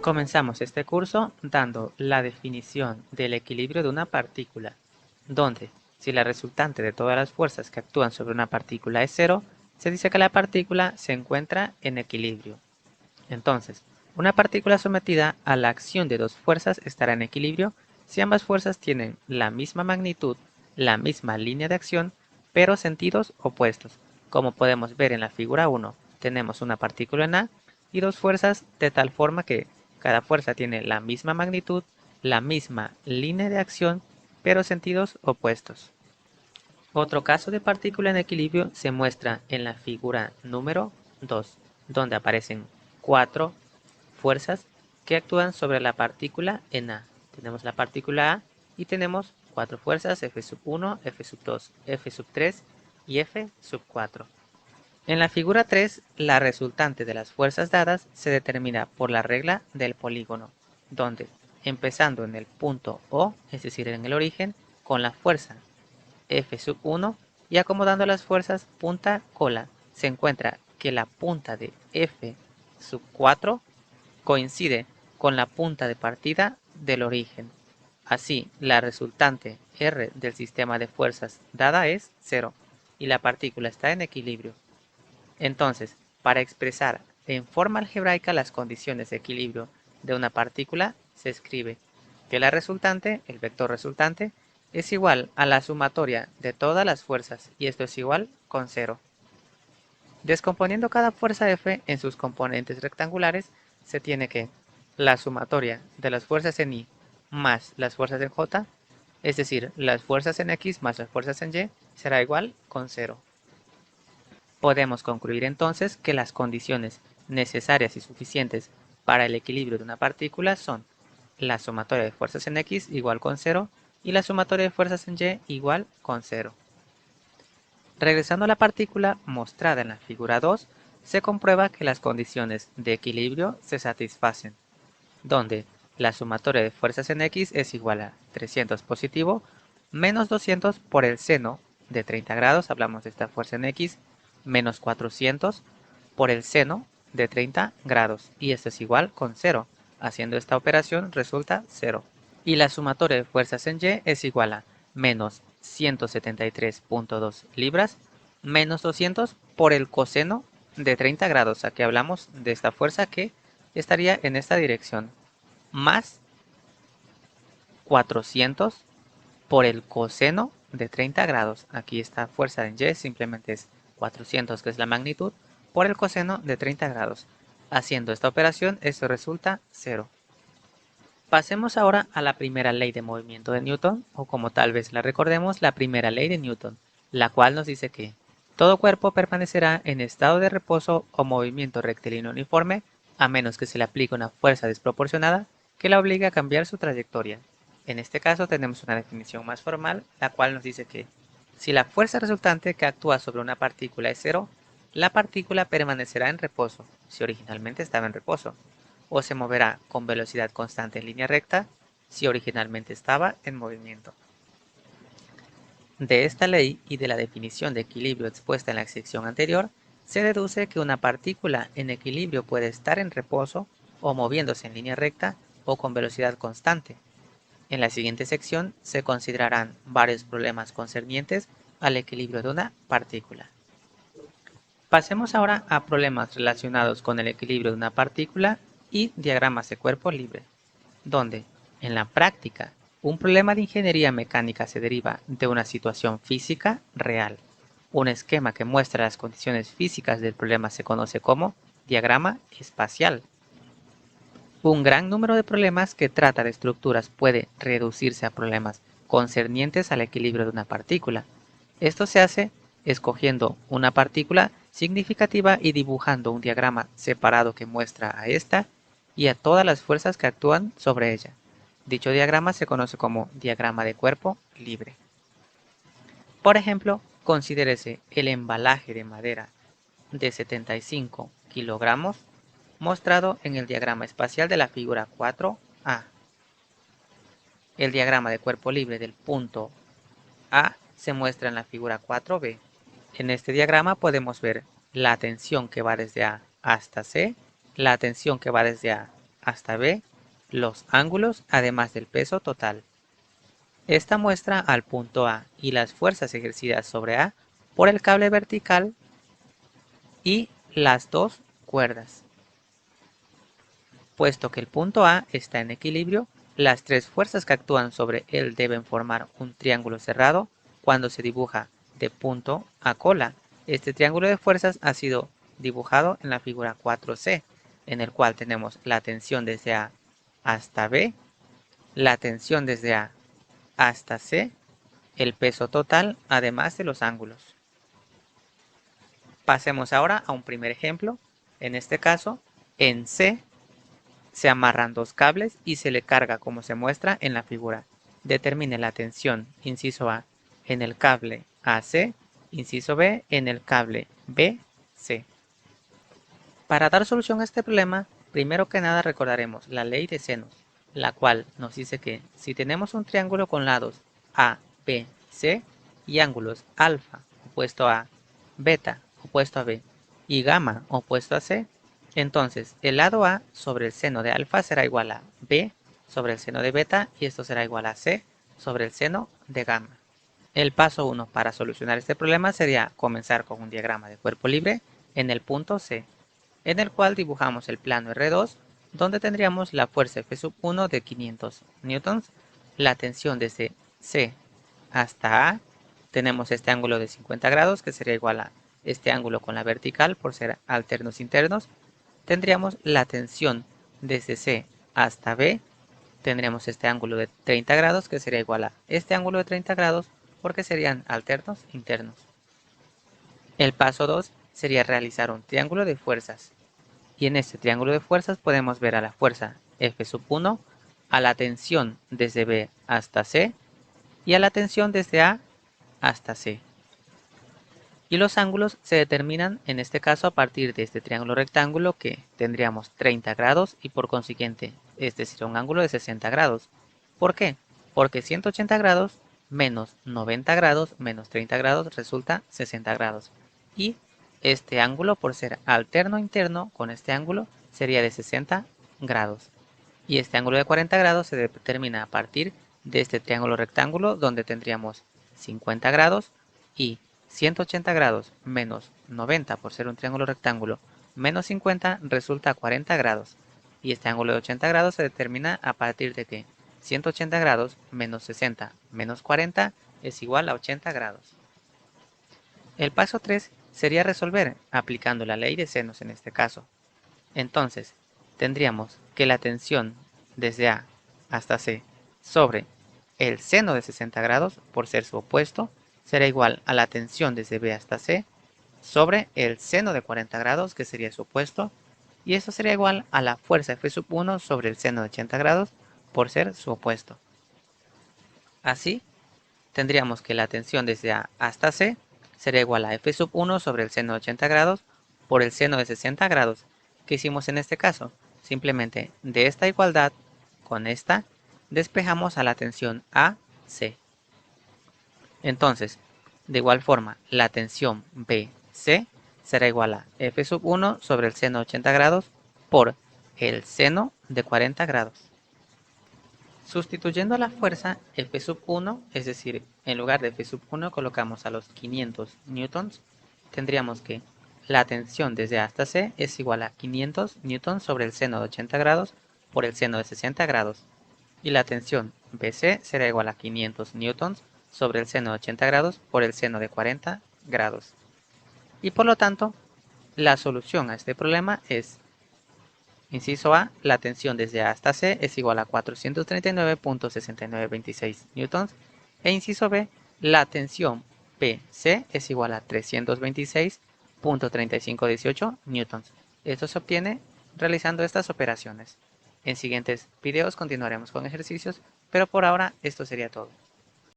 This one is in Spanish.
Comenzamos este curso dando la definición del equilibrio de una partícula, donde si la resultante de todas las fuerzas que actúan sobre una partícula es cero, se dice que la partícula se encuentra en equilibrio. Entonces, una partícula sometida a la acción de dos fuerzas estará en equilibrio si ambas fuerzas tienen la misma magnitud, la misma línea de acción, pero sentidos opuestos. Como podemos ver en la figura 1, tenemos una partícula en A y dos fuerzas de tal forma que cada fuerza tiene la misma magnitud, la misma línea de acción, pero sentidos opuestos. Otro caso de partícula en equilibrio se muestra en la figura número 2, donde aparecen cuatro fuerzas que actúan sobre la partícula en A. Tenemos la partícula A y tenemos cuatro fuerzas F1, F2, F3 y F4. En la figura 3, la resultante de las fuerzas dadas se determina por la regla del polígono, donde, empezando en el punto O, es decir, en el origen, con la fuerza F1 y acomodando las fuerzas punta-cola, se encuentra que la punta de F4 coincide con la punta de partida del origen. Así, la resultante R del sistema de fuerzas dada es 0 y la partícula está en equilibrio. Entonces, para expresar en forma algebraica las condiciones de equilibrio de una partícula, se escribe que la resultante, el vector resultante, es igual a la sumatoria de todas las fuerzas y esto es igual con 0. Descomponiendo cada fuerza F en sus componentes rectangulares, se tiene que la sumatoria de las fuerzas en Y más las fuerzas en J, es decir, las fuerzas en X más las fuerzas en Y, será igual con 0. Podemos concluir entonces que las condiciones necesarias y suficientes para el equilibrio de una partícula son la sumatoria de fuerzas en X igual con 0 y la sumatoria de fuerzas en Y igual con 0. Regresando a la partícula mostrada en la figura 2, se comprueba que las condiciones de equilibrio se satisfacen, donde la sumatoria de fuerzas en X es igual a 300 positivo menos 200 por el seno de 30 grados, hablamos de esta fuerza en X, menos 400 por el seno de 30 grados, y esto es igual con 0. Haciendo esta operación resulta 0. Y la sumatoria de fuerzas en Y es igual a menos 173.2 libras menos 200 por el coseno de 30 grados. Aquí hablamos de esta fuerza que estaría en esta dirección, más 400 por el coseno de 30 grados. Aquí esta fuerza en Y simplemente es 400, que es la magnitud, por el coseno de 30 grados. Haciendo esta operación, esto resulta 0. Pasemos ahora a la primera ley de movimiento de Newton, o como tal vez la recordemos, la primera ley de Newton, la cual nos dice que todo cuerpo permanecerá en estado de reposo o movimiento rectilíneo uniforme, a menos que se le aplique una fuerza desproporcionada que la obligue a cambiar su trayectoria. En este caso tenemos una definición más formal, la cual nos dice que si la fuerza resultante que actúa sobre una partícula es cero, la partícula permanecerá en reposo, si originalmente estaba en reposo, o se moverá con velocidad constante en línea recta, si originalmente estaba en movimiento. De esta ley y de la definición de equilibrio expuesta en la sección anterior, se deduce que una partícula en equilibrio puede estar en reposo o moviéndose en línea recta o con velocidad constante. En la siguiente sección se considerarán varios problemas concernientes al equilibrio de una partícula. Pasemos ahora a problemas relacionados con el equilibrio de una partícula y diagramas de cuerpo libre, donde, en la práctica, un problema de ingeniería mecánica se deriva de una situación física real. Un esquema que muestra las condiciones físicas del problema se conoce como diagrama espacial. Un gran número de problemas que trata de estructuras puede reducirse a problemas concernientes al equilibrio de una partícula. Esto se hace escogiendo una partícula significativa y dibujando un diagrama separado que muestra a esta y a todas las fuerzas que actúan sobre ella. Dicho diagrama se conoce como diagrama de cuerpo libre. Por ejemplo, considérese el embalaje de madera de 75 kilogramos mostrado en el diagrama espacial de la figura 4A. El diagrama de cuerpo libre del punto A se muestra en la figura 4B. En este diagrama podemos ver la tensión que va desde A hasta C, la tensión que va desde A hasta B los ángulos además del peso total. Esta muestra al punto A y las fuerzas ejercidas sobre A por el cable vertical y las dos cuerdas. Puesto que el punto A está en equilibrio, las tres fuerzas que actúan sobre él deben formar un triángulo cerrado cuando se dibuja de punto a cola. Este triángulo de fuerzas ha sido dibujado en la figura 4C, en el cual tenemos la tensión desde A hasta B, la tensión desde A hasta C, el peso total, además de los ángulos. Pasemos ahora a un primer ejemplo. En este caso, en C se amarran dos cables y se le carga como se muestra en la figura. Determine la tensión, inciso A, en el cable AC, inciso B, en el cable BC. Para dar solución a este problema, primero que nada recordaremos la ley de senos, la cual nos dice que si tenemos un triángulo con lados A, B, C y ángulos alfa opuesto a beta opuesto a B y gamma opuesto a C, entonces el lado A sobre el seno de alfa será igual a B sobre el seno de beta y esto será igual a C sobre el seno de gamma. El paso 1 para solucionar este problema sería comenzar con un diagrama de cuerpo libre en el punto C, en el cual dibujamos el plano R2, donde tendríamos la fuerza F1 de 500 newtons, la tensión desde C hasta A, tenemos este ángulo de 50 grados que sería igual a este ángulo con la vertical por ser alternos internos, tendríamos la tensión desde C hasta B, tendremos este ángulo de 30 grados que sería igual a este ángulo de 30 grados porque serían alternos internos. El paso 2 sería realizar un triángulo de fuerzas. Y en este triángulo de fuerzas podemos ver a la fuerza F1, a la tensión desde B hasta C y a la tensión desde A hasta C. Y los ángulos se determinan en este caso a partir de este triángulo rectángulo que tendríamos 30 grados y por consiguiente este sería un ángulo de 60 grados. ¿Por qué? Porque 180 grados menos 90 grados menos 30 grados resulta 60 grados. Y este ángulo, por ser alterno interno con este ángulo, sería de 60 grados. Y este ángulo de 40 grados se determina a partir de este triángulo rectángulo donde tendríamos 50 grados y 180 grados menos 90 por ser un triángulo rectángulo menos 50 resulta 40 grados. Y este ángulo de 80 grados se determina a partir de que 180 grados menos 60 menos 40 es igual a 80 grados. El paso 3 sería resolver aplicando la ley de senos en este caso. Entonces, tendríamos que la tensión desde A hasta C sobre el seno de 60 grados, por ser su opuesto, será igual a la tensión desde B hasta C sobre el seno de 40 grados, que sería su opuesto, y esto sería igual a la fuerza F1 sobre el seno de 80 grados, por ser su opuesto. Así, tendríamos que la tensión desde A hasta C sería igual a F1 sobre el seno de 80 grados por el seno de 60 grados. ¿Qué hicimos en este caso? Simplemente de esta igualdad con esta despejamos a la tensión AC. Entonces, de igual forma, la tensión BC será igual a F1 sobre el seno de 80 grados por el seno de 40 grados. Sustituyendo la fuerza F1, es decir, en lugar de F1 colocamos a los 500 newtons, tendríamos que la tensión desde A hasta C es igual a 500 newtons sobre el seno de 80 grados por el seno de 60 grados. Y la tensión BC será igual a 500 newtons sobre el seno de 80 grados por el seno de 40 grados. Y por lo tanto, la solución a este problema es: inciso A, la tensión desde A hasta C es igual a 439.6926 newtons. E inciso B, la tensión PC es igual a 326.3518 newtons. Esto se obtiene realizando estas operaciones. En siguientes videos continuaremos con ejercicios, pero por ahora esto sería todo.